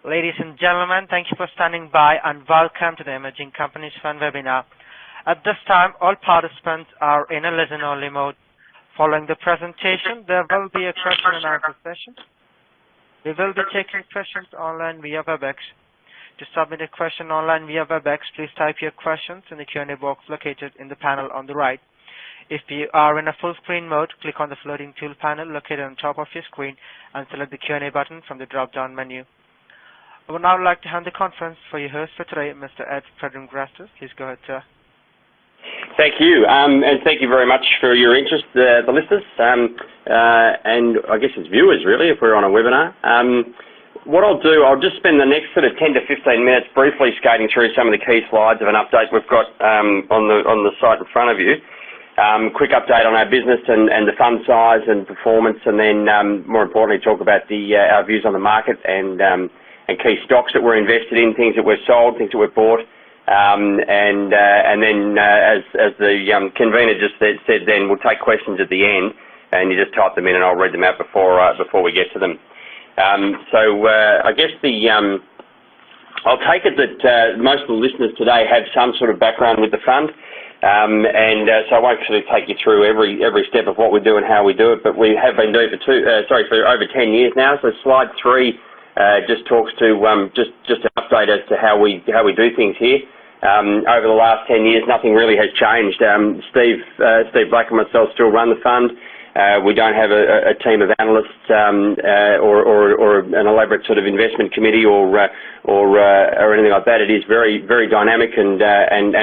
Ladies and gentlemen, thank you for standing by and welcome to the Emerging Companies Fund webinar. At this time, all participants are in a listen-only mode. Following the presentation, there will be a question and answer session. We will be taking questions online via WebEx. To submit a question online via WebEx, please type your questions in the Q&A box located in the panel on the right. If you are in a full screen mode, click on the floating tool panel located on top of your screen and select the Q&A button from the drop-down menu. I would now like to hand the conference for your host for today, Mr. Ed Prendergast. Please go ahead, sir. Thank you, and thank you very much for your interest, the listeners, and I guess it's viewers, really, if we're on a webinar. What I'll do, I'll just spend the next sort of 10 to 15 minutes briefly skating through some of the key slides of an update we've got on the site in front of you. Quick update on our business and the fund size and performance, and then more importantly talk about our views on the market and key stocks that we're invested in, things that we've sold, things that we've bought, and then as the convener just said, then we'll take questions at the end, and you just type them in and I'll read them out before we get to them. I guess I'll take it that most of the listeners today have some sort of background with the fund. So I won't actually take you through every step of what we do and how we do it, but we have been doing it for over 10 years now. So slide 3 just talks to just an update as to how we do things here. Over the last 10 years, nothing really has changed. Steve Black and myself still run the fund. We don't have a team of analysts or an elaborate sort of investment committee or anything like that. It is very, very dynamic, and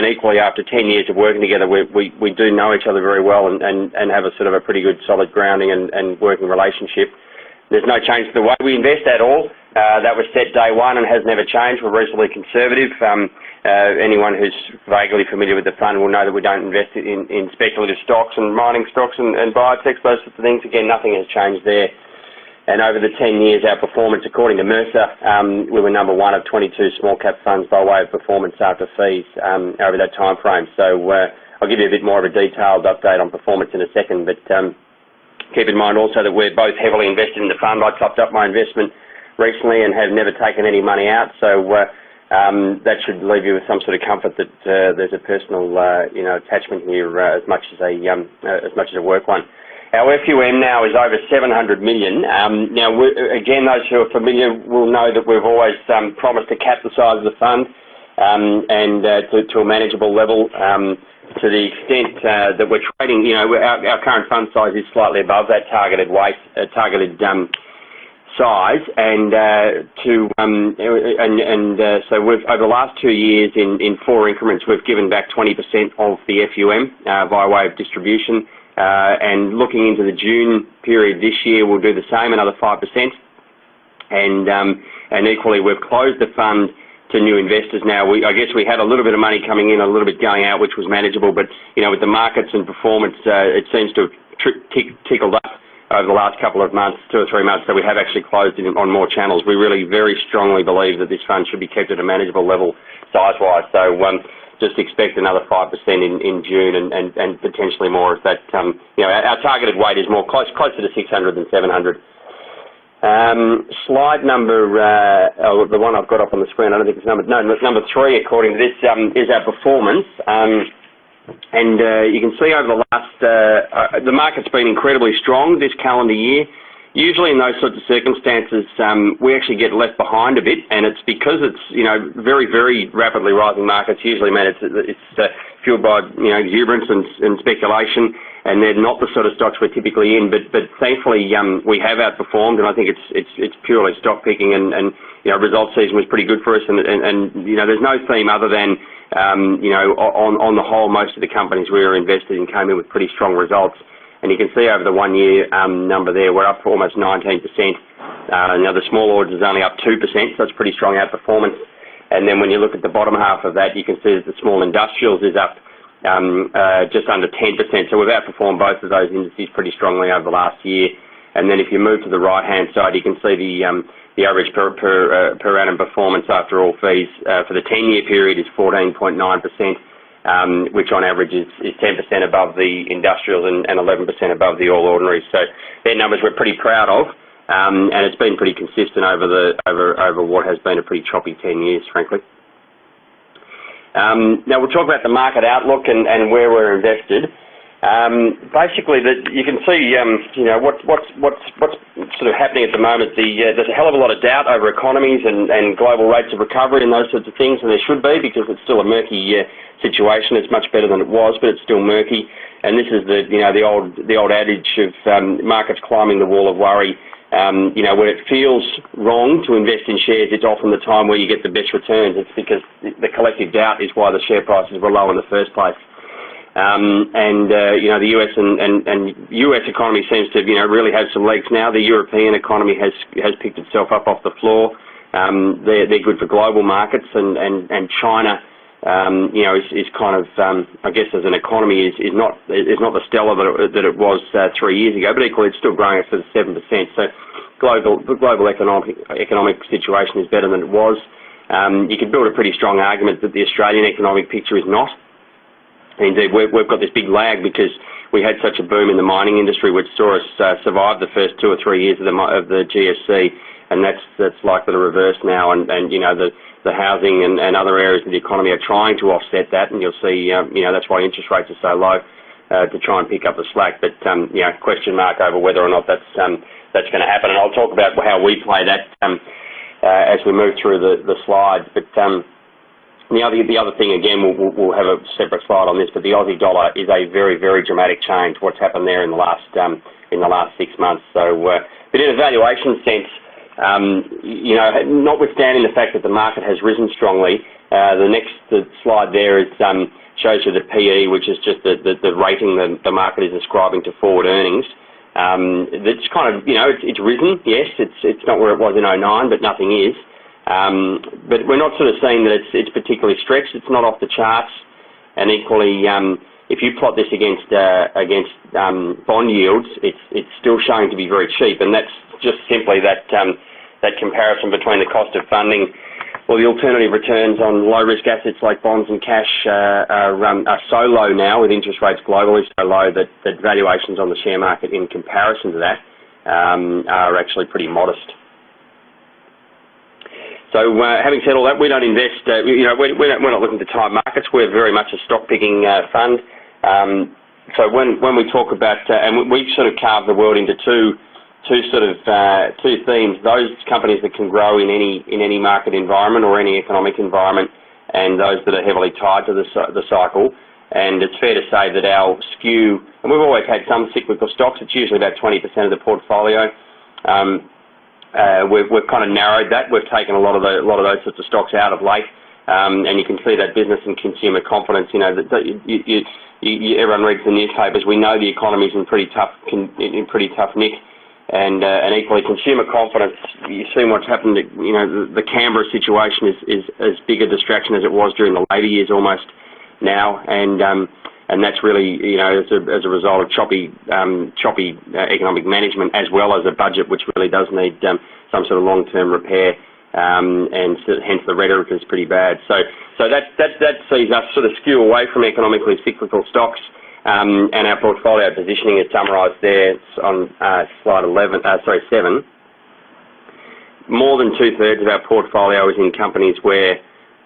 equally after 10 years of working together, we do know each other very well and have a sort of a pretty good solid grounding and working relationship. There's no change to the way we invest at all. That was set day one and has never changed. We're reasonably conservative. Anyone who's vaguely familiar with the fund will know that we don't invest in speculative stocks and mining stocks and biotechs, those sorts of things. Again, nothing has changed there. And over the 10 years, our performance, according to Mercer, we were number 1 of 22 small cap funds by way of performance after fees over that time frame. So I'll give you a bit more of a detailed update on performance in a second, but keep in mind also that we're both heavily invested in the fund. I topped up my investment recently and have never taken any money out, so that should leave you with some sort of comfort that there's a personal attachment here as much as a work one. Our FUM now is over 700 million. Now, again, those who are familiar will know that we've always promised to cap the size of the fund and to a manageable level. To the extent that we're trading, our current fund size is slightly above that targeted size, and so we've over the last 2 years in 4 increments we've given back 20% of the FUM by way of distribution, and looking into the June period this year we'll do the same, another 5%, and equally we've closed the fund to new investors now. I guess we had a little bit of money coming in, a little bit going out, which was manageable, but with the markets and performance, it seems to have tickled up over the last couple of months, 2 or 3 months, so we have actually closed it on more channels. We really very strongly believe that this fund should be kept at a manageable level size-wise, so just expect another 5% in June and potentially more if that, our targeted weight is more closer to 600 than 700. Slide number, the one I've got up on the screen, I don't think it's number 3 according to this, is our performance. And you can see over the last, the market's been incredibly strong this calendar year. Usually in those sorts of circumstances, we actually get left behind a bit, and it's because it's, very, very rapidly rising markets usually, man, it's fueled by, exuberance and speculation, and they're not the sort of stocks we're typically in, but thankfully we have outperformed, and I think it's purely stock picking, and result season was pretty good for us, and there's no theme other than, on the whole, most of the companies we were invested in came in with pretty strong results. And you can see over the 1 year number there, we're up for almost 19%. Now the small orders is only up 2%, so it's pretty strong outperformance. And then when you look at the bottom half of that, you can see that the small industrials is up just under 10%. So we've outperformed both of those indices pretty strongly over the last year. And then if you move to the right-hand side, you can see the average per annum performance after all fees for the 10-year period is 14.9%. Which on average is 10% above the industrials and 11% above the all ordinaries. So they're numbers we're pretty proud of. and it's been pretty consistent over what has been a pretty choppy 10 years, frankly. Now we'll talk about the market outlook and where we're invested. Basically, you can see, what's sort of happening at the moment. There's a hell of a lot of doubt over economies and global rates of recovery and those sorts of things, and there should be, because it's still a murky situation. It's much better than it was, but it's still murky. And this is the old adage of markets climbing the wall of worry. When it feels wrong to invest in shares, it's often the time where you get the best returns. It's because the collective doubt is why the share prices were low in the first place. The US and US economy seems to really have some legs now. The European economy has picked itself up off the floor. They're good for global markets, and China is kind of I guess as an economy is not the stellar that it was 3 years ago, but equally it's still growing at 7%. So the global economic situation is better than it was. You could build a pretty strong argument that the Australian economic picture is not. Indeed, we've got this big lag because we had such a boom in the mining industry, which saw us survive the first 2 or 3 years of the GFC, and that's likely to reverse now. And the housing and other areas of the economy are trying to offset that, and you'll see, that's why interest rates are so low to try and pick up the slack. But question mark over whether or not that's going to happen. And I'll talk about how we play that as we move through the slides. But the other thing, again, we'll have a separate slide on this, but the Aussie dollar is a very, very dramatic change. What's happened there in the last 6 months. So, but in a valuation sense, notwithstanding the fact that the market has risen strongly, the next slide there shows you the PE, which is just the rating the market is ascribing to forward earnings. It's kind of, it's risen. Yes, it's not where it was in 2009, but nothing is. But we're not sort of saying that it's particularly stretched. It's not off the charts. And equally, if you plot this against bond yields, it's still showing to be very cheap. And that's just simply that comparison between the cost of funding, or the alternative returns on low-risk assets like bonds and cash are so low now, with interest rates globally so low, that valuations on the share market in comparison to that are actually pretty modest. So having said all that, we don't invest, we're not looking to time markets. We're very much a stock-picking fund. So when we talk about, and we sort of carve the world into two themes: those companies that can grow in any market environment or any economic environment, and those that are heavily tied to the cycle. And it's fair to say that our skew, and we've always had some cyclical stocks. It's usually about 20% of the portfolio. We've kind of narrowed that. We've taken a lot of those sorts of stocks out of late, and you can see that business and consumer confidence. Everyone reads the newspapers. We know the economy's in pretty tough nick, and equally consumer confidence. You've seen what's happened. The Canberra situation is as big a distraction as it was during the Labor years almost now, and that's really, as a result of choppy economic management, as well as a budget which really does need some sort of long-term repair, and hence the rhetoric is pretty bad. So that sees us sort of skew away from economically cyclical stocks, and our portfolio positioning is summarised there on slide 7. More than 2/3 of our portfolio is in companies where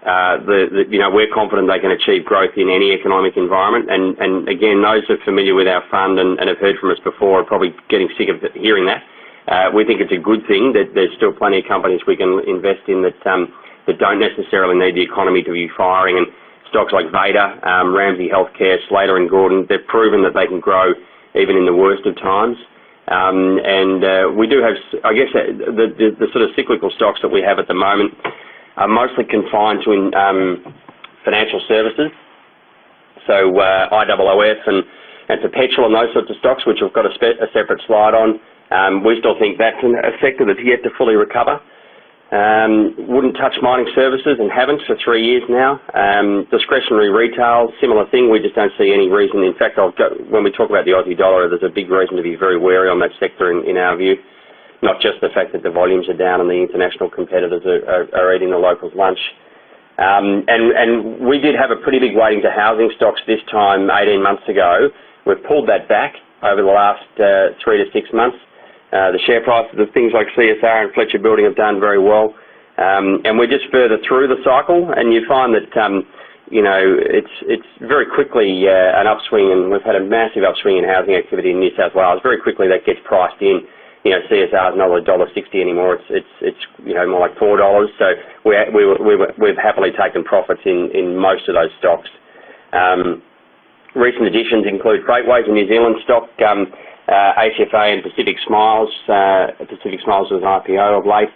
we're confident they can achieve growth in any economic environment. And again, those who are familiar with our fund and have heard from us before are probably getting sick of hearing that. We think it's a good thing that there's still plenty of companies we can invest in that don't necessarily need the economy to be firing. And stocks like Veda, Ramsay Healthcare, Slater and Gordon, they've proven that they can grow even in the worst of times. We do have, I guess, the sort of cyclical stocks that we have at the moment are mostly confined to financial services, so IOOF and Perpetual and those sorts of stocks, which we've got a separate slide on. We still think that's a sector that's yet to fully recover. Wouldn't touch mining services and haven't for 3 years now. Discretionary retail, similar thing. We just don't see any reason. In fact, when we talk about the Aussie dollar, there's a big reason to be very wary on that sector in our view. Not just the fact that the volumes are down and the international competitors are eating the locals' lunch. And we did have a pretty big weighting to housing stocks this time 18 months ago. We've pulled that back over the last 3 to 6 months. The share prices of things like CSR and Fletcher Building have done very well. And we're just further through the cycle, and you find that, it's very quickly an upswing, and we've had a massive upswing in housing activity in New South Wales. Very quickly that gets priced in. CSR is not $1.60 anymore. It's more like $4. So we've happily taken profits in most of those stocks. Recent additions include Freightways, a New Zealand stock, ACFA and Pacific Smiles. Pacific Smiles was an IPO of late.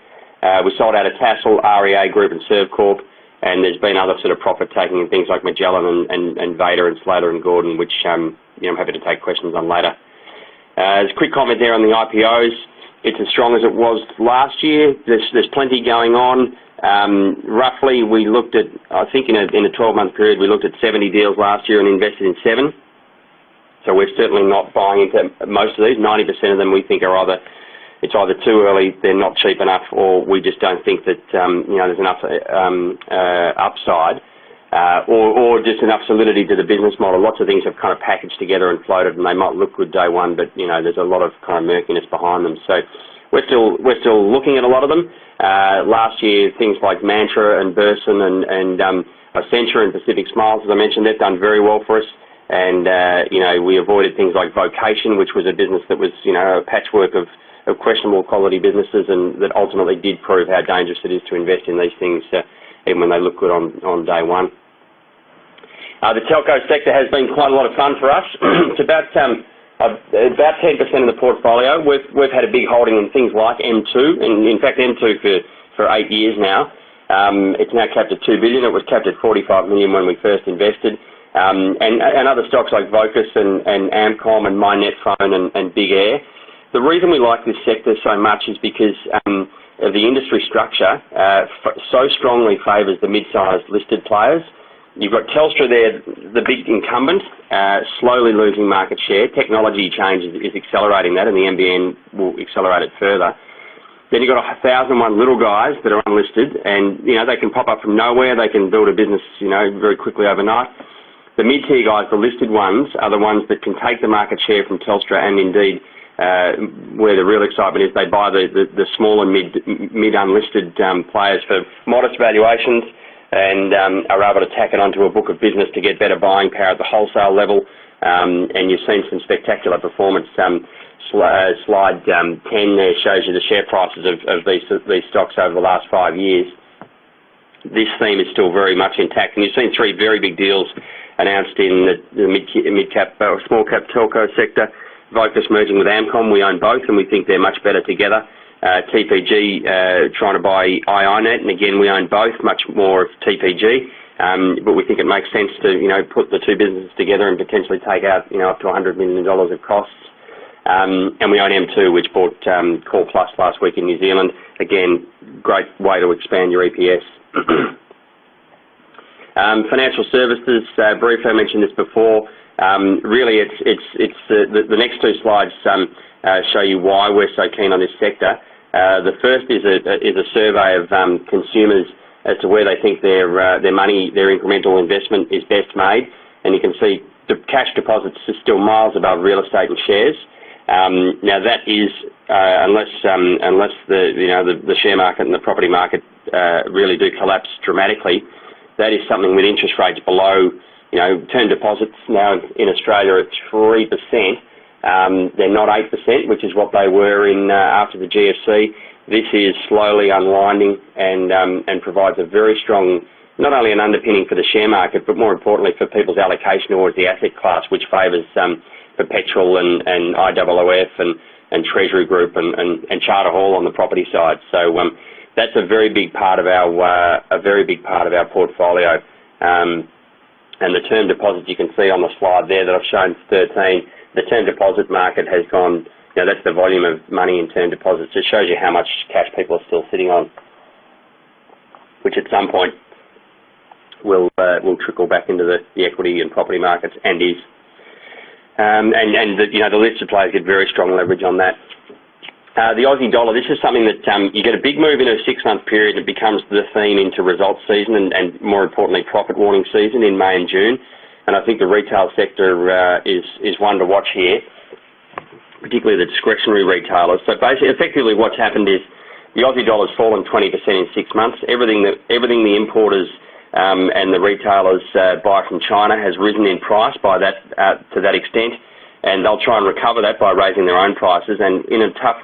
We sold out of Tassel, REA Group and Servcorp, and there's been other sort of profit taking in things like Magellan and Vader and Slater and Gordon, which I'm happy to take questions on later. There's a quick comment there on the IPOs. It's as strong as it was last year. There's plenty going on. Roughly, we looked at, I think in a 12-month period, we looked at 70 deals last year and invested in 7. So we're certainly not buying into most of these. 90% of them we think are it's either too early, they're not cheap enough, or we just don't think that there's enough upside, or just enough solidity to the business model. Lots of things have kind of packaged together and floated, and they might look good day one, but there's a lot of kind of murkiness behind them. So we're still looking at a lot of them. Last year, things like Mantra and Burson and Accenture and Pacific Smiles, as I mentioned, they've done very well for us. And we avoided things like Vocation, which was a business that was a patchwork of questionable quality businesses, and that ultimately did prove how dangerous it is to invest in these things, even when they look good on day one. The telco sector has been quite a lot of fun for us. It's about 10% of the portfolio. We've had a big holding in things like M2, and in fact M2 for 8 years now. It's now capped at $2 billion. It was capped at $45 million when we first invested. And other stocks like Vocus and Amcom and MyNetphone and Big Air. The reason we like this sector so much is because of the industry structure so strongly favours the mid-sized listed players. You've got Telstra there, the big incumbent, slowly losing market share. Technology change is accelerating that, and the NBN will accelerate it further. Then you've got 1,001 little guys that are unlisted, and they can pop up from nowhere. They can build a business very quickly overnight. The mid-tier guys, the listed ones, are the ones that can take the market share from Telstra, and indeed where the real excitement is, they buy the small and mid-unlisted players for modest valuations, and are able to tack it onto a book of business to get better buying power at the wholesale level. And you've seen some spectacular performance. Slide 10 there shows you the share prices of these stocks over the last 5 years. This theme is still very much intact, and you've seen 3 very big deals announced in the mid-cap or small-cap telco sector. Vocus merging with Amcom, we own both, and we think they're much better together. TPG trying to buy IINet, and again we own both, much more of TPG, but we think it makes sense to put the two businesses together and potentially take out up to $100 million of costs. And we own M2, which bought Core Plus last week in New Zealand. Again, great way to expand your EPS. Financial services, briefly I mentioned this before. Really, it's the next 2 slides show you why we're so keen on this sector. The first is a survey of consumers as to where they think their money, their incremental investment is best made, and you can see the cash deposits are still miles above real estate and shares. Now that is unless the share market and the property market really do collapse dramatically, that is something with interest rates below. Term deposits now in Australia at 3%. They're not 8%, which is what they were in after the GFC. This is slowly unwinding and provides a very strong, not only an underpinning for the share market, but more importantly for people's allocation towards the asset class, which favours Perpetual and IOOF and Treasury Group and Charter Hall on the property side. So that's a very big part of our portfolio. And the term deposits you can see on the slide there that I've shown 13. The term deposit market has gone. That's the volume of money in term deposits. It shows you how much cash people are still sitting on, which at some point will trickle back into the equity and property markets, and is. And the listed players get very strong leverage on that. The Aussie dollar, this is something that you get a big move in a 6-month period, and it becomes the theme into results season and more importantly profit warning season in May and June. And I think the retail sector is one to watch here. particularly the discretionary retailers. So basically, effectively what's happened is the Aussie dollar's fallen 20% in 6 months. Everything the importers and the retailers buy from China has risen in price by that to that extent, and they'll try and recover that by raising their own prices. And in a tough,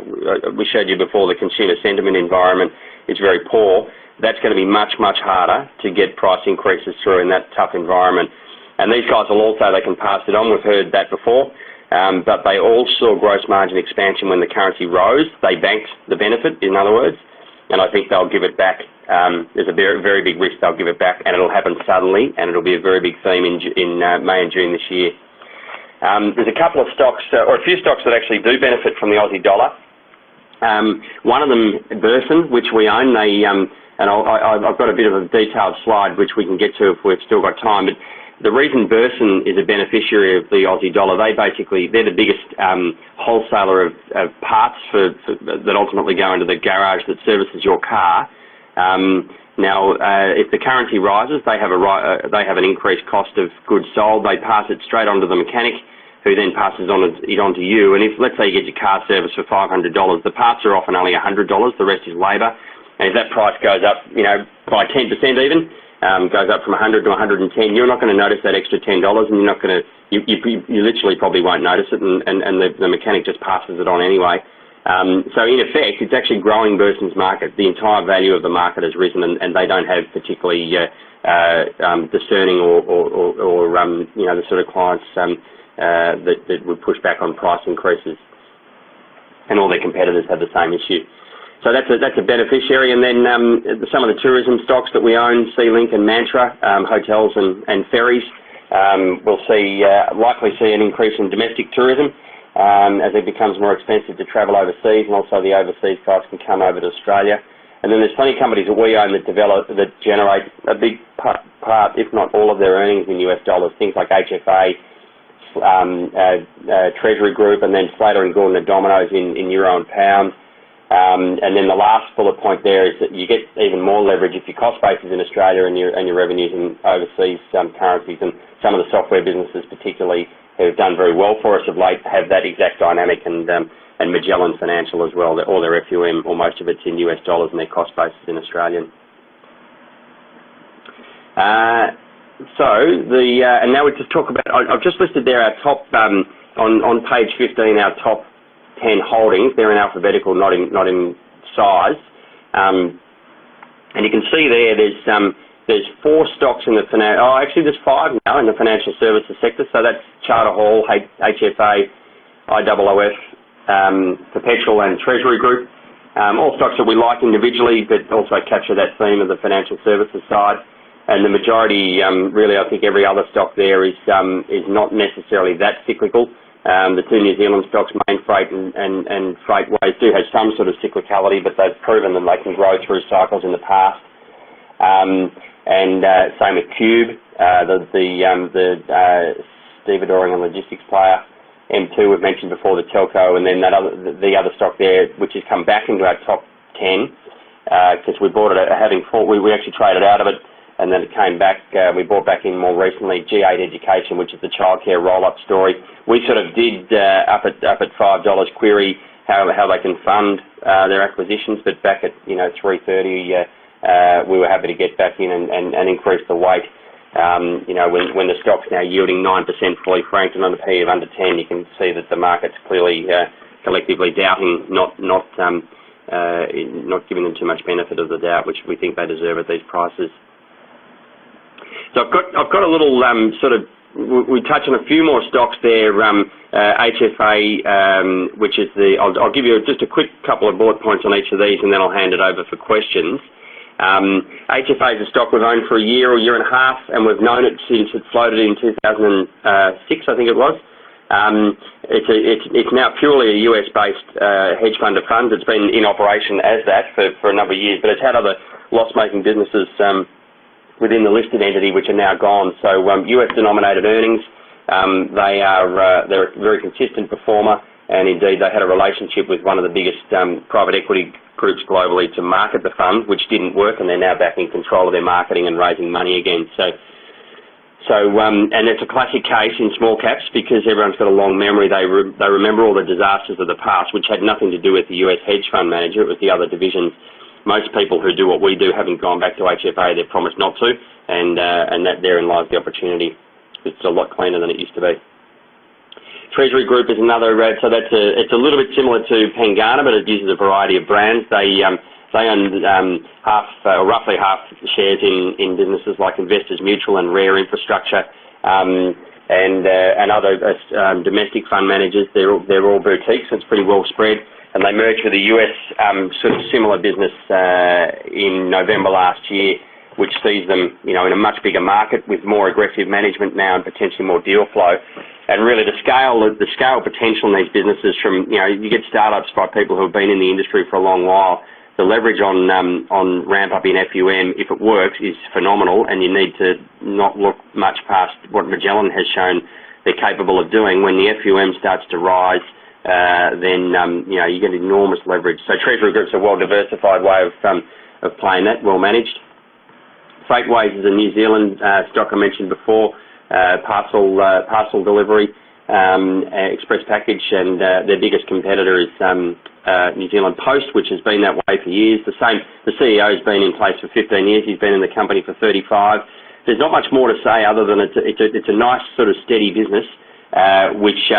we showed you before, the consumer sentiment environment is very poor. That's going to be much, much harder to get price increases through in that tough environment. And these guys will also, they can pass it on. We've heard that before. But they all saw gross margin expansion when the currency rose. They banked the benefit, in other words, and I think they'll give it back. There's a very, very big risk they'll give it back, and it'll happen suddenly, and it'll be a very big theme in May and June this year. There's a couple of stocks, or a few stocks that actually do benefit from the Aussie dollar. One of them, Burson, which we own, and I've got a bit of a detailed slide which we can get to if we've still got time, but the reason Burson is a beneficiary of the Aussie dollar, they're the biggest wholesaler of parts that ultimately go into the garage that services your car. Now, if the currency rises, they have an increased cost of goods sold. They pass it straight on to the mechanic, who then passes it on to you. And if, let's say, you get your car service for $500, the parts are often only $100. The rest is labour. And if that price goes up, by 10% even, goes up from 100 to 110, you're not going to notice that extra $10, and you're not going to. You literally probably won't notice it, and the mechanic just passes it on anyway. So in effect, it's actually growing Burson's market. The entire value of the market has risen, and they don't have particularly discerning or the sort of clients that would push back on price increases, and all their competitors have the same issue. So that's a beneficiary. And then some of the tourism stocks that we own, Sea-Link and Mantra, hotels and ferries, we'll likely see an increase in domestic tourism as it becomes more expensive to travel overseas, and also the overseas guys can come over to Australia. And then there's plenty of companies that we own that generate a big part, if not all of their earnings in US dollars, things like HFA, Treasury Group, and then Slater and Gordon and Domino's in euro and pound. And then the last bullet point there is that you get even more leverage if your cost base is in Australia and your revenues in overseas currencies. And some of the software businesses, particularly, who have done very well for us of late, have that exact dynamic. And Magellan Financial as well. All their FUM, or most of it's in US dollars, and their cost base is in Australian. And now we just talk about. I've just listed there our top on page 15. Our top 10 holdings. They're in alphabetical, not in size. And you can see there's 4 stocks in the there's 5 now in the financial services sector. So that's Charter Hall, HFA, IOOF, Perpetual, and Treasury Group. All stocks that we like individually, but also capture that theme of the financial services side. And the majority, really, I think every other stock there is not necessarily that cyclical. The 2 New Zealand stocks, Mainfreight and Freightways, do have some sort of cyclicality, but they've proven that they can grow through cycles in the past. Same with Cube, the stevedoring and logistics player. M2 we've mentioned before, the telco, and then the other stock there, which has come back into our top 10 because we bought it we actually traded out of it. And then it came back, we bought back in more recently, G8 Education, which is the childcare roll-up story. We sort of did up at $5 query how they can fund their acquisitions, but back at $3.30, we were happy to get back in and increase the weight. When the stock's now yielding 9% fully franked and on a P of under 10, you can see that the market's clearly collectively doubting, not giving them too much benefit of the doubt, which we think they deserve at these prices. So I've got a little we touch on a few more stocks there. HFA, which is I'll give you just a quick couple of bullet points on each of these, and then I'll hand it over for questions. HFA is a stock we've owned for a year and a half, and we've known it since it floated in 2006, I think it was. It's now purely a US-based hedge fund of funds. It's been in operation as that for a number of years, but it's had other loss-making businesses within the listed entity, which are now gone. So US-denominated earnings, they're a very consistent performer, and indeed they had a relationship with one of the biggest private equity groups globally to market the fund, which didn't work, and they're now back in control of their marketing and raising money again. So So, and it's a classic case in small caps because everyone's got a long memory. They remember all the disasters of the past, which had nothing to do with the US hedge fund manager. It was the other divisions. Most people who do what we do haven't gone back to HFA. They've promised not to, and that therein lies the opportunity. It's a lot cleaner than it used to be. Treasury Group is another, so it's a little bit similar to Pengana, but it uses a variety of brands. They own roughly half shares in businesses like Investors Mutual and Rare Infrastructure, and other domestic fund managers. They're all boutiques, so it's pretty well spread. And they merged with a US sort of similar business in November last year, which sees them, in a much bigger market with more aggressive management now and potentially more deal flow. And really the scale potential in these businesses from, you get startups by people who have been in the industry for a long while. The leverage on ramp up in FUM, if it works, is phenomenal, and you need to not look much past what Magellan has shown they're capable of doing. When the FUM starts to rise, then you get enormous leverage. So Treasury Group's a well-diversified way of playing that, well managed. Freightways is a New Zealand stock I mentioned before, parcel delivery, express package, and their biggest competitor is New Zealand Post, which has been that way for years. The CEO's been in place for 15 years. He's been in the company for 35. There's not much more to say other than it's a nice sort of steady business, which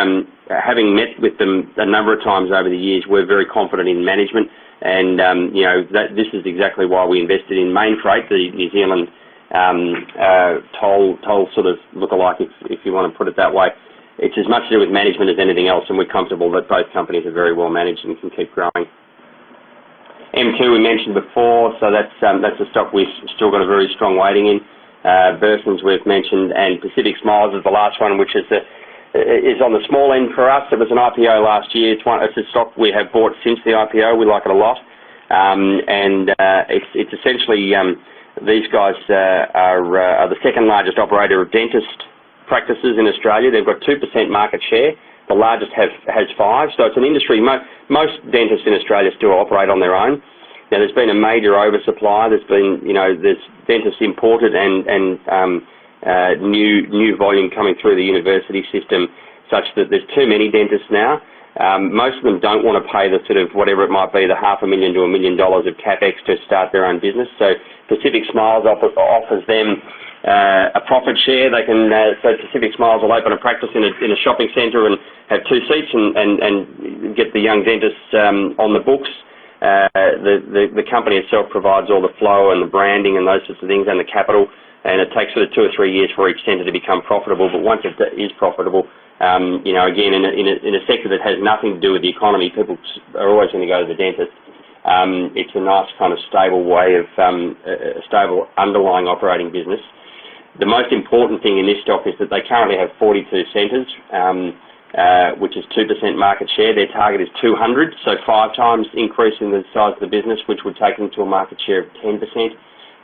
having met with them a number of times over the years, we're very confident in management. And, this is exactly why we invested in Mainfreight, the New Zealand toll sort of look-alike, if you want to put it that way. It's as much to do with management as anything else, and we're comfortable that both companies are very well managed and can keep growing. M2 we mentioned before, so that's a stock we've still got a very strong weighting in. Burson's we've mentioned, and Pacific Smiles is the last one, which is on the small end for us. It was an IPO last year. It's a stock we have bought since the IPO. We like it a lot, and it's essentially these guys are the second largest operator of dentist practices in Australia. They've got 2% market share. The largest has 5%. So it's an industry. Most dentists in Australia still operate on their own. Now there's been a major oversupply. There's been there's dentists imported and new volume coming through the university system, such that there's too many dentists now. Most of them don't want to pay the sort of whatever it might be, the $500,000 to $1 million of capex to start their own business. So Pacific Smiles offers them a profit share. They can so Pacific Smiles will open a practice in a shopping centre and have 2 seats and get the young dentists on the books. The company itself provides all the flow and the branding and those sorts of things and the capital, and it takes sort of 2 or 3 years for each centre to become profitable. But once it is profitable, again in a sector that has nothing to do with the economy, people are always going to go to the dentist. It's a nice kind of stable way of a stable underlying operating business. The most important thing in this stock is that they currently have 42 centres, which is 2% market share. Their target is 200, so 5 times increase in the size of the business, which would take them to a market share of 10%.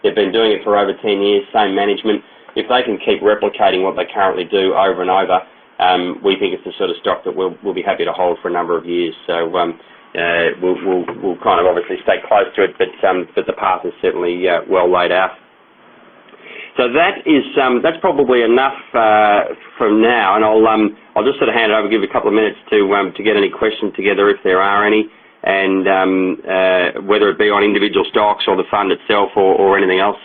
They've been doing it for over 10 years, same management. If they can keep replicating what they currently do over and over, we think it's the sort of stock that we'll be happy to hold for a number of years. So we'll kind of obviously stay close to it, but the path is certainly well laid out. So that's probably enough from now, and I'll just sort of hand it over, give a couple of minutes to get any questions together if there are any, and whether it be on individual stocks or the fund itself or anything else.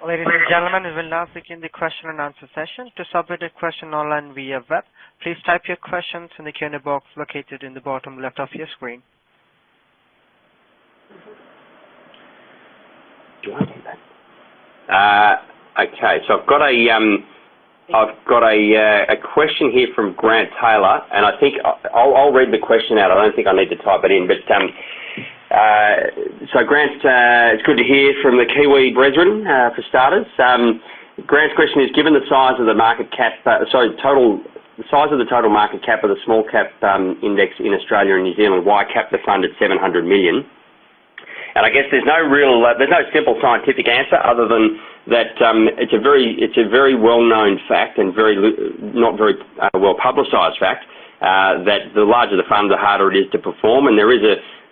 Ladies and gentlemen, we will now begin the question and answer session. To submit a question online via web, please type your questions in the Q&A box located in the bottom left of your screen. Okay, so I've got a question here from Grant Taylor, and I think I'll read the question out. I don't think I need to type it in, but so Grant, it's good to hear from the Kiwi brethren for starters. Grant's question is: given the size of the market cap, the size of the total market cap of the small cap index in Australia and New Zealand, why cap the fund at 700 million? And I guess there's no simple scientific answer other than that it's a very well-known fact and not very well publicised fact that the larger the fund, the harder it is to perform. And there is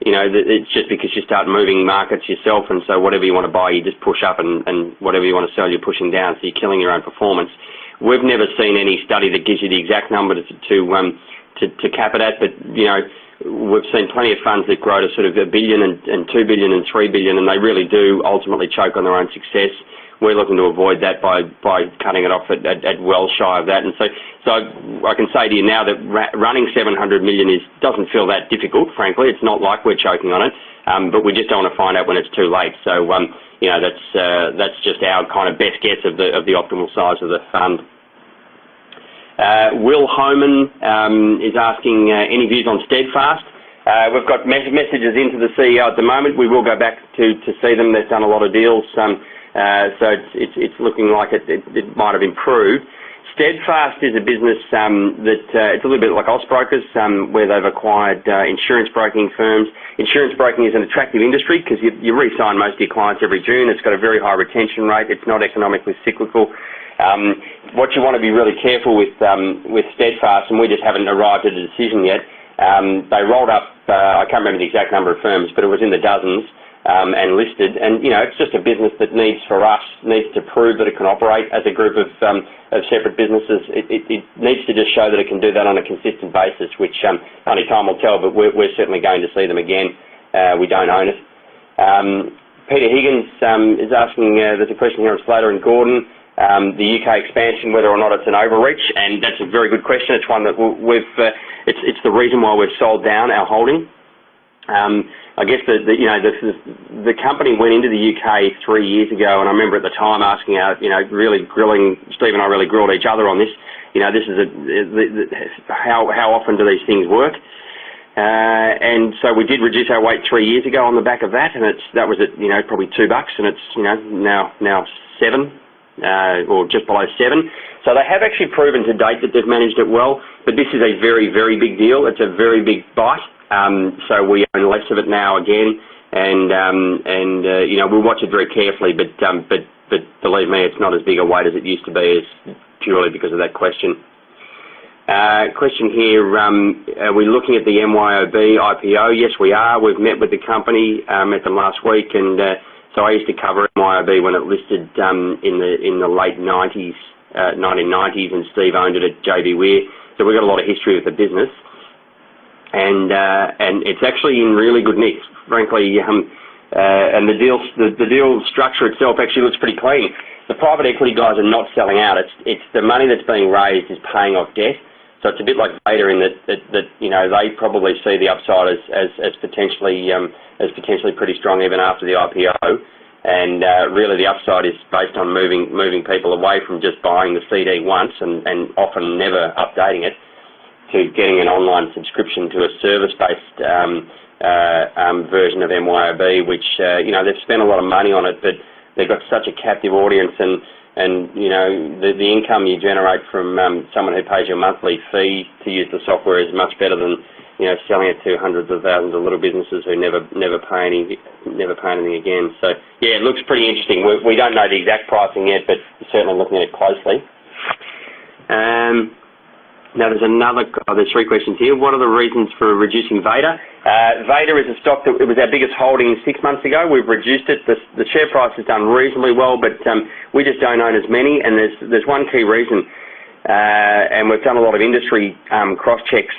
it's just because you start moving markets yourself, and so whatever you want to buy, you just push up, and whatever you want to sell, you're pushing down, so you're killing your own performance. We've never seen any study that gives you the exact number to cap it at, but, we've seen plenty of funds that grow to sort of $1 billion and $2 billion and $3 billion, and they really do ultimately choke on their own success. We're looking to avoid that by cutting it off at well shy of that. And so I can say to you now that running 700 million doesn't feel that difficult, frankly. It's not like we're choking on it, but we just don't want to find out when it's too late. So, that's just our kind of best guess of the optimal size of the fund. Will Homan is asking any views on Steadfast. We've got messages into the CEO at the moment. We will go back to see them. They've done a lot of deals. So it's looking like it might have improved. Steadfast is a business that it's a little bit like Austbrokers, where they've acquired insurance broking firms. Insurance broking is an attractive industry because you re-sign most of your clients every June. It's got a very high retention rate. It's not economically cyclical. What you want to be really careful with Steadfast, and we just haven't arrived at a decision yet. They rolled up, I can't remember the exact number of firms, but it was in the dozens. And listed, and it's just a business that needs to prove that it can operate as a group of separate businesses. It needs to just show that it can do that on a consistent basis, which only time will tell. But we're certainly going to see them again. We don't own it. Peter Higgins is asking. There's a question here on Slater and Gordon. The UK expansion, whether or not it's an overreach, and that's a very good question. It's one that it's the reason why we've sold down our holding. I guess the company went into the UK 3 years ago, and I remember at the time asking really grilling, Steve and I really grilled each other on this. This is how often do these things work? And so we did reduce our weight 3 years ago on the back of that, and that was at probably $2, and it's now $7 or just below $7. So they have actually proven to date that they've managed it well, but this is a very, very big deal. It's a very big bite. So we own less of it now again, and we'll watch it very carefully. But believe me, it's not as big a weight as it used to be, purely because of that question. Question here: are we looking at the MYOB IPO? Yes, we are. We've met with the company, met them last week, and so I used to cover MYOB when it listed in the late 90s, 1990s, and Steve owned it at JB Weir. So we've got a lot of history with the business. And it's actually in really good nick, frankly. And the deal structure itself actually looks pretty clean. The private equity guys are not selling out. It's the money that's being raised is paying off debt. So it's a bit like Vader in that they probably see the upside as potentially pretty strong even after the IPO. And really the upside is based on moving people away from just buying the CD once and often never updating it, to getting an online subscription to a service-based version of MYOB, which they've spent a lot of money on it, but they've got such a captive audience, and the income you generate from someone who pays you a monthly fee to use the software is much better than selling it to hundreds of thousands of little businesses who never pay anything again. So yeah, it looks pretty interesting. We don't know the exact pricing yet, but we're certainly looking at it closely. Now there's three questions here. What are the reasons for reducing Vader? Vader is a stock that it was our biggest holding 6 months ago. We've reduced it. The share price has done reasonably well, but we just don't own as many. And there's one key reason, and we've done a lot of industry cross checks.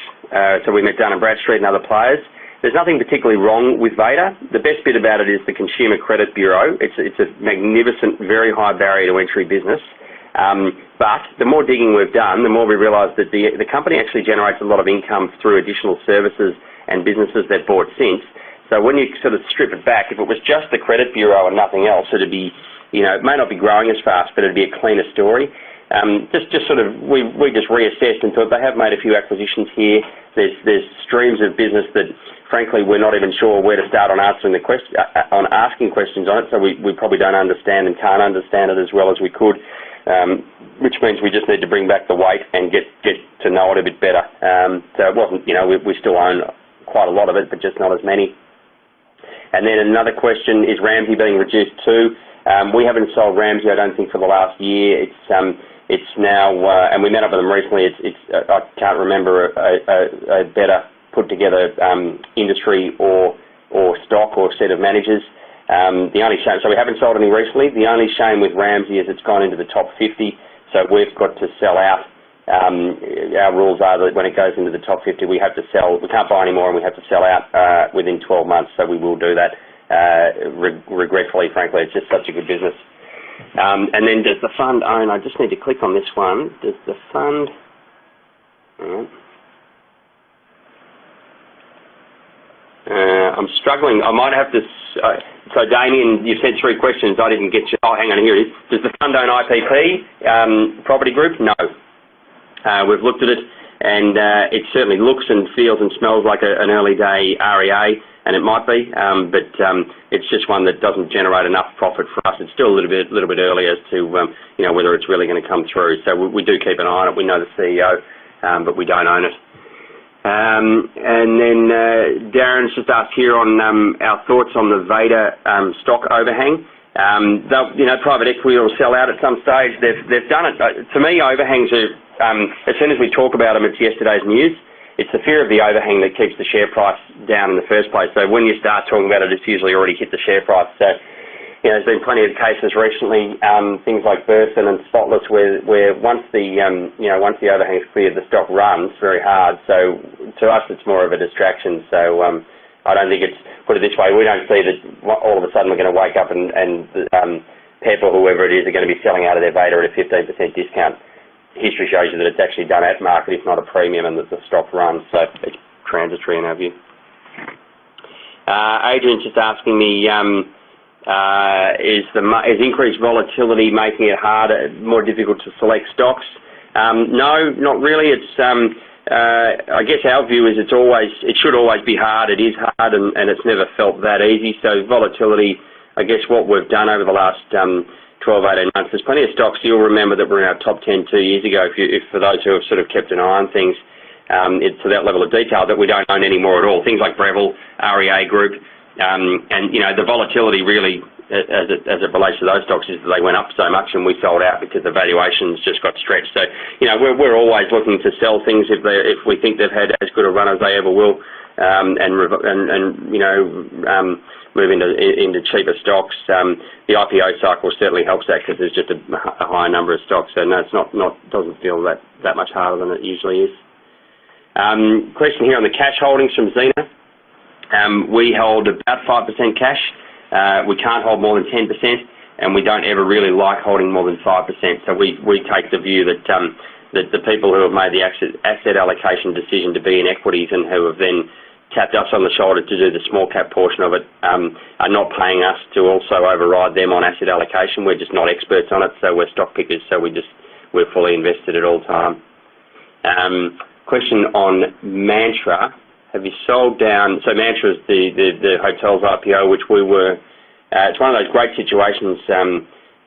So we met Dun & Bradstreet and other players. There's nothing particularly wrong with Vader. The best bit about it is the Consumer Credit Bureau. It's a magnificent, very high barrier to entry business. But the more digging we've done, the more we realise that the company actually generates a lot of income through additional services and businesses they've bought since. So when you sort of strip it back, if it was just the Credit Bureau and nothing else, it'd be, it may not be growing as fast, but it'd be a cleaner story. We just reassessed and thought they have made a few acquisitions here. There's streams of business that, frankly, we're not even sure where to start on asking questions on it. So we probably don't understand and can't understand it as well as we could. Which means we just need to bring back the weight and get to know it a bit better. So it wasn't, we still own quite a lot of it, but just not as many. And then another question, is Ramsay being reduced too? We haven't sold Ramsay, I don't think, for the last year. It's now, and we met up with them recently. I can't remember a better put together industry or or stock or set of managers. The only shame, so we haven't sold any recently. The only shame with Ramsay is it's gone into the top 50, so we've got to sell out. Our rules are that when it goes into the top 50, we have to sell. We can't buy anymore, and we have to sell out within 12 months. So we will do that. Regretfully, frankly, it's just such a good business. And then does the fund own? I just need to click on this one. Does the fund? I'm struggling. I might have to. So Damien, you've sent 3 questions. I didn't get you. Oh, hang on. Here it is. Does the fund own IPP property group? No. We've looked at it, and it certainly looks and feels and smells like an early day REA, and it might be, but it's just one that doesn't generate enough profit for us. It's still a little bit early as to whether it's really going to come through. So we do keep an eye on it. We know the CEO, but we don't own it. And then Darren's just asked here on our thoughts on the Vader stock overhang. Private equity will sell out at some stage. They've done it. To me, overhangs are, as soon as we talk about them, it's yesterday's news. It's the fear of the overhang that keeps the share price down in the first place. So when you start talking about it, it's usually already hit the share price. So, there's been plenty of cases recently, things like Burson and Spotless, where once the overhang's cleared, the stock runs very hard. So to us, it's more of a distraction. So I don't think it's, put it this way, we don't see that all of a sudden we're going to wake up and Pep or whoever it is are going to be selling out of their Vader at a 15% discount. History shows you that it's actually done at market, if not a premium, and that the stock runs. So it's transitory in our view. Adrian's just asking me, is increased volatility making it harder, more difficult to select stocks? No, not really. It's I guess our view is it should always be hard. It is hard, and it's never felt that easy. So volatility, I guess what we've done over the last 12, 18 months, there's plenty of stocks. You'll remember that we're in our top 10 2 years ago, if for those who have sort of kept an eye on things, it's to that level of detail that we don't own anymore at all. Things like Breville, REA Group, and the volatility really, as it relates to those stocks, is that they went up so much and we sold out because the valuations just got stretched. So, we're always looking to sell things if we think they've had as good a run as they ever will, move into cheaper stocks. The IPO cycle certainly helps that because there's just a higher number of stocks. So no, it's doesn't feel that much harder than it usually is. Question here on the cash holdings from Zena. We hold about 5% cash. We can't hold more than 10%, and we don't ever really like holding more than 5%. So we take the view that the people who have made the asset allocation decision to be in equities and who have then tapped us on the shoulder to do the small cap portion of it are not paying us to also override them on asset allocation. We're just not experts on it, so we're stock pickers, so we're fully invested at all time. Question on Mantra. Have you sold down? So Mantra is the hotel's IPO, which we were. It's one of those great situations.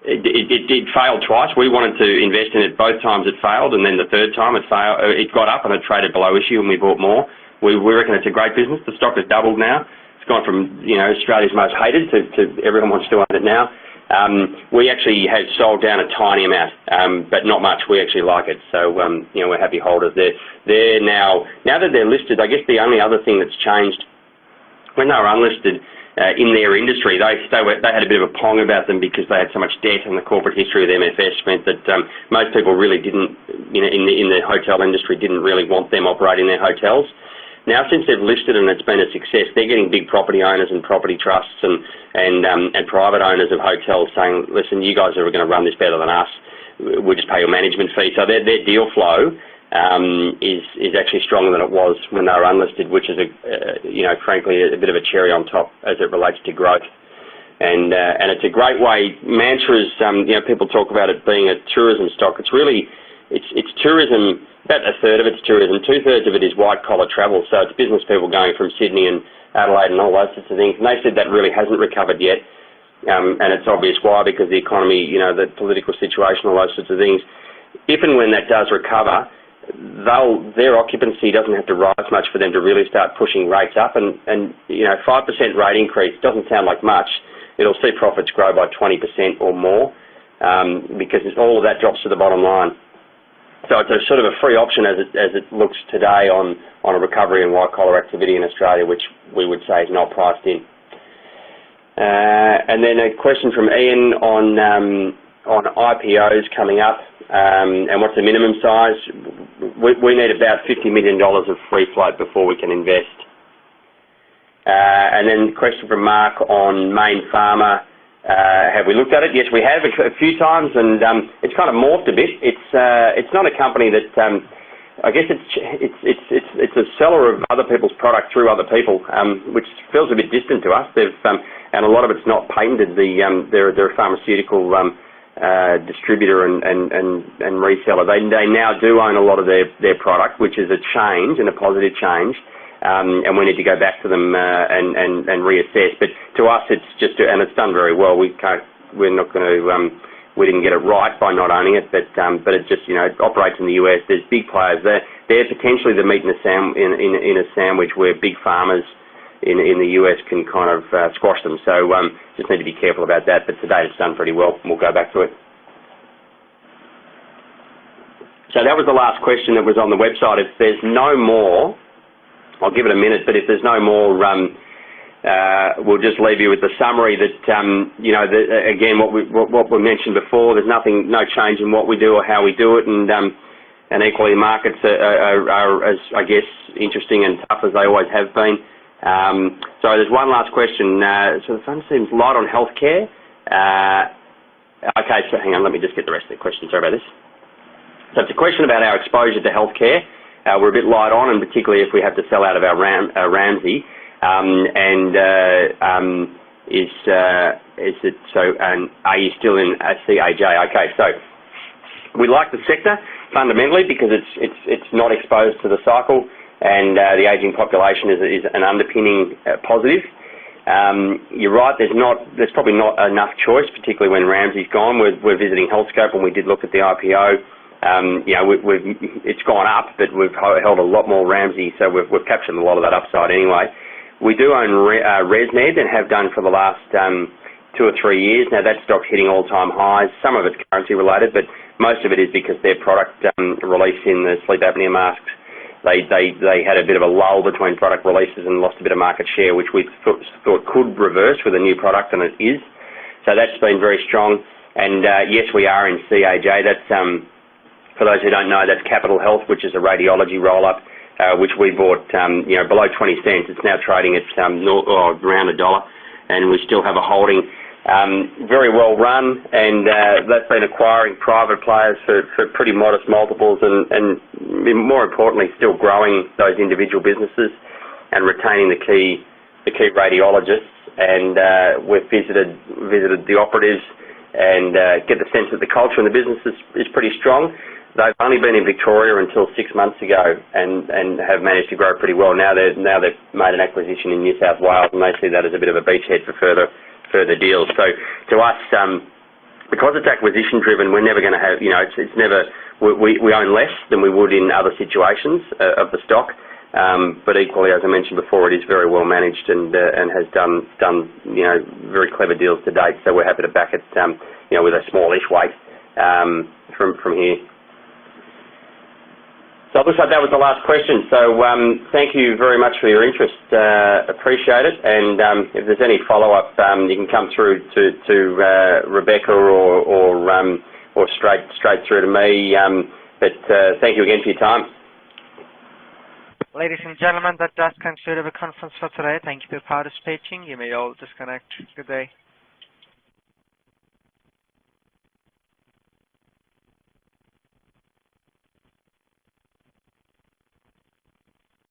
It failed twice. We wanted to invest in it both times. It failed, and then the third time it failed. It got up and it traded below issue, and we bought more. We reckon it's a great business. The stock has doubled now. It's gone from Australia's most hated to everyone wants to own it now. We actually have sold down a tiny amount, but not much. We actually like it, so we're happy holders. They're now that they're listed. I guess the only other thing that's changed when they were unlisted in their industry, they had a bit of a pong about them because they had so much debt, and the corporate history of MFS meant that most people really didn't, in the hotel industry, didn't really want them operating their hotels. Now, since they've listed and it's been a success, they're getting big property owners and property trusts and private owners of hotels saying, listen, you guys are going to run this better than us. We'll just pay your management fee. So their deal flow is actually stronger than it was when they were unlisted, which is, frankly, a bit of a cherry on top as it relates to growth. And it's a great way. Mantra is, people talk about it being a tourism stock. It's really, it's tourism. About a third of it's tourism, 2/3 of it is white-collar travel, so it's business people going from Sydney and Adelaide and all those sorts of things, and they said that really hasn't recovered yet, and it's obvious why, because the economy, the political situation, all those sorts of things. If and when that does recover, their occupancy doesn't have to rise much for them to really start pushing rates up, and 5% rate increase doesn't sound like much. It'll see profits grow by 20% or more, because all of that drops to the bottom line. So it's a sort of a free option as it looks today on a recovery in white-collar activity in Australia, which we would say is not priced in. And then a question from Ian on IPOs coming up, and what's the minimum size? We need about $50 million of free float before we can invest. And then a question from Mark on Main Pharma. Have we looked at it? Yes, we have a few times, and it's kind of morphed a bit. It's not a company that I guess it's a seller of other people's product through other people, which feels a bit distant to us. And a lot of it's not patented. They're a pharmaceutical distributor and reseller. They now do own a lot of their product, which is a change and a positive change. And we need to go back to them and reassess. But to us, it's just, and it's done very well. We didn't get it right by not owning it, but it just, it operates in the US. There's big players there. They're potentially the meat in a sandwich where big farmers in the US can kind of squash them. So just need to be careful about that. But to date, it's done pretty well. We'll go back to it. So that was the last question that was on the website. If there's no more, I'll give it a minute, but if there's no more, we'll just leave you with the summary that, again, what we mentioned before, there's no change in what we do or how we do it, and equally markets are as, I guess, interesting and tough as they always have been. So there's one last question. So the fund seems light on healthcare. Okay, so hang on, let me just get the rest of the question. Sorry about this. So it's a question about our exposure to healthcare. We're a bit light on, and particularly if we have to sell out of our Ramsay. Is it so? And are you still in CAJ? Okay, so we like the sector fundamentally because it's not exposed to the cycle, and the ageing population is an underpinning positive. You're right. There's probably not enough choice, particularly when Ramsay's gone. We're visiting Healthscope, and we did look at the IPO. It's gone up, but we've held a lot more Ramsay, so we've captured a lot of that upside anyway. We do own ResMed and have done for the last 2 or 3 years. Now that stock's hitting all-time highs. Some of it's currency related, but most of it is because their product release in the sleep apnea masks, they had a bit of a lull between product releases and lost a bit of market share, which we thought could reverse with a new product, and it is. So that's been very strong. And yes, we are in CAJ. That's for those who don't know, that's Capital Health, which is a radiology roll-up, which we bought, below 20 cents. It's now trading at around $1, and we still have a holding. Very well run, and that's been acquiring private players for pretty modest multiples, and more importantly, still growing those individual businesses and retaining the key radiologists. And we've visited the operatives and get the sense that the culture in the business is pretty strong. They've only been in Victoria until 6 months ago, and have managed to grow pretty well. Now they've made an acquisition in New South Wales, and they see that as a bit of a beachhead for further deals. So to us, because it's acquisition driven, we're never going to have, it's never, we own less than we would in other situations of the stock. But equally, as I mentioned before, it is very well managed and has done very clever deals to date. So we're happy to back it with a smallish weight from here. So it looks like that was the last question. So thank you very much for your interest. Appreciate it. And if there's any follow-up, you can come through to Rebecca or straight through to me. But thank you again for your time. Ladies and gentlemen, that does conclude our conference for today. Thank you for participating. You may all disconnect. Good day.